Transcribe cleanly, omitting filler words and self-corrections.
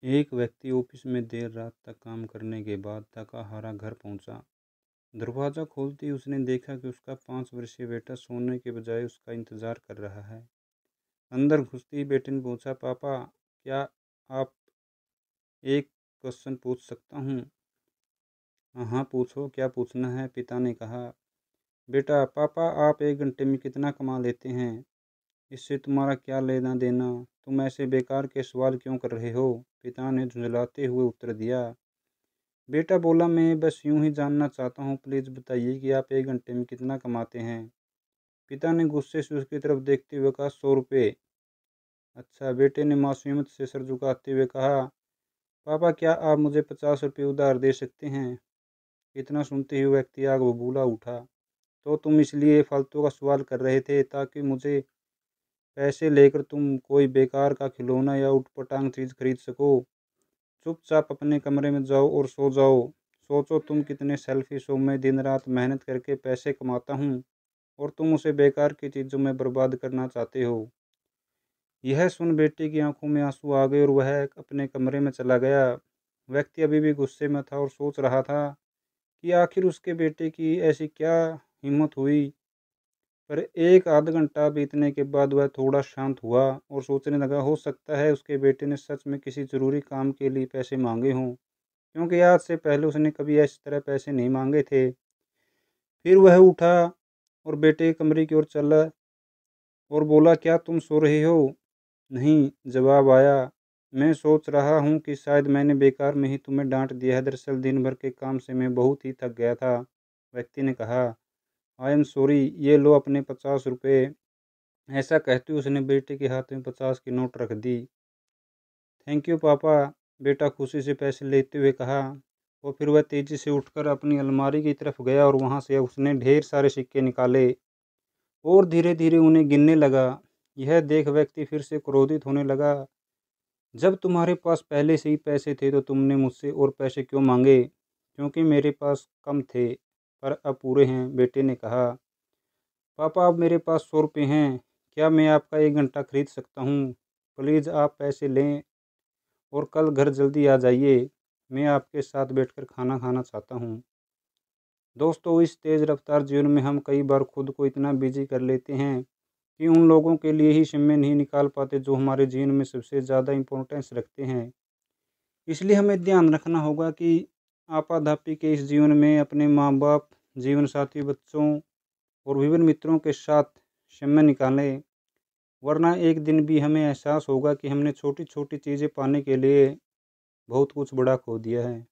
एक व्यक्ति ऑफिस में देर रात तक काम करने के बाद थका हारा घर पहुंचा। दरवाज़ा खोलते ही उसने देखा कि उसका 5 वर्षीय बेटा सोने के बजाय उसका इंतज़ार कर रहा है। अंदर घुसते ही बेटे ने पूछा, पापा, क्या आप एक क्वेश्चन पूछ सकता हूँ? हाँ हाँ, पूछो, क्या पूछना है? पिता ने कहा। बेटा, पापा, आप 1 घंटे में कितना कमा लेते हैं? इससे तुम्हारा क्या लेना देना? तुम ऐसे बेकार के सवाल क्यों कर रहे हो? पिता ने झुंझलाते हुए उत्तर दिया। बेटा बोला, मैं बस यूं ही जानना चाहता हूँ, प्लीज़ बताइए कि आप 1 घंटे में कितना कमाते हैं? पिता ने गुस्से से उसकी तरफ देखते हुए कहा, 100 रुपये। अच्छा, बेटे ने मासूमियत से सर झुकाते हुए कहा, पापा, क्या आप मुझे 50 रुपये उधार दे सकते हैं? इतना सुनते ही व्यक्ति आग बबूला उठा। तो तुम इसलिए फालतू का सवाल कर रहे थे ताकि मुझे पैसे लेकर तुम कोई बेकार का खिलौना या उटपटांग चीज़ खरीद सको? चुपचाप अपने कमरे में जाओ और सो जाओ। सोचो तुम कितने सेल्फिश हो। मैं दिन रात मेहनत करके पैसे कमाता हूँ और तुम उसे बेकार की चीज़ों में बर्बाद करना चाहते हो। यह सुन बेटे की आंखों में आंसू आ गए और वह अपने कमरे में चला गया। व्यक्ति अभी भी गुस्से में था और सोच रहा था कि आखिर उसके बेटे की ऐसी क्या हिम्मत हुई। पर एक आध घंटा बीतने के बाद वह थोड़ा शांत हुआ और सोचने लगा, हो सकता है उसके बेटे ने सच में किसी ज़रूरी काम के लिए पैसे मांगे हों, क्योंकि आज से पहले उसने कभी इस तरह पैसे नहीं मांगे थे। फिर वह उठा और बेटे के कमरे की ओर चला और बोला, क्या तुम सो रहे हो? नहीं, जवाब आया। मैं सोच रहा हूँ कि शायद मैंने बेकार में ही तुम्हें डांट दिया है। दरअसल दिन भर के काम से मैं बहुत ही थक गया था। व्यक्ति ने कहा, आई एम सॉरी, ये लो अपने 50 रुपये। ऐसा कहते हुए उसने बेटे के हाथ में 50 की नोट रख दी। थैंक यू पापा, बेटा खुशी से पैसे लेते हुए कहा। और फिर वह तेज़ी से उठकर अपनी अलमारी की तरफ गया और वहाँ से उसने ढेर सारे सिक्के निकाले और धीरे धीरे उन्हें गिनने लगा। यह देख व्यक्ति फिर से क्रोधित होने लगा। जब तुम्हारे पास पहले से ही पैसे थे तो तुमने मुझसे और पैसे क्यों मांगे? क्योंकि मेरे पास कम थे पर अब पूरे हैं, बेटे ने कहा। पापा, अब मेरे पास 100 रुपये हैं। क्या मैं आपका 1 घंटा खरीद सकता हूँ? प्लीज़ आप पैसे लें और कल घर जल्दी आ जाइए। मैं आपके साथ बैठकर खाना खाना चाहता हूँ। दोस्तों, इस तेज़ रफ्तार जीवन में हम कई बार खुद को इतना बिजी कर लेते हैं कि उन लोगों के लिए ही समय नहीं निकाल पाते जो हमारे जीवन में सबसे ज़्यादा इम्पोर्टेंस रखते हैं। इसलिए हमें ध्यान रखना होगा कि आपाधापी के इस जीवन में अपने माँ बाप, जीवन साथी, बच्चों और विभिन्न मित्रों के साथ समय निकालें, वरना एक दिन भी हमें एहसास होगा कि हमने छोटी छोटी चीज़ें पाने के लिए बहुत कुछ बड़ा खो दिया है।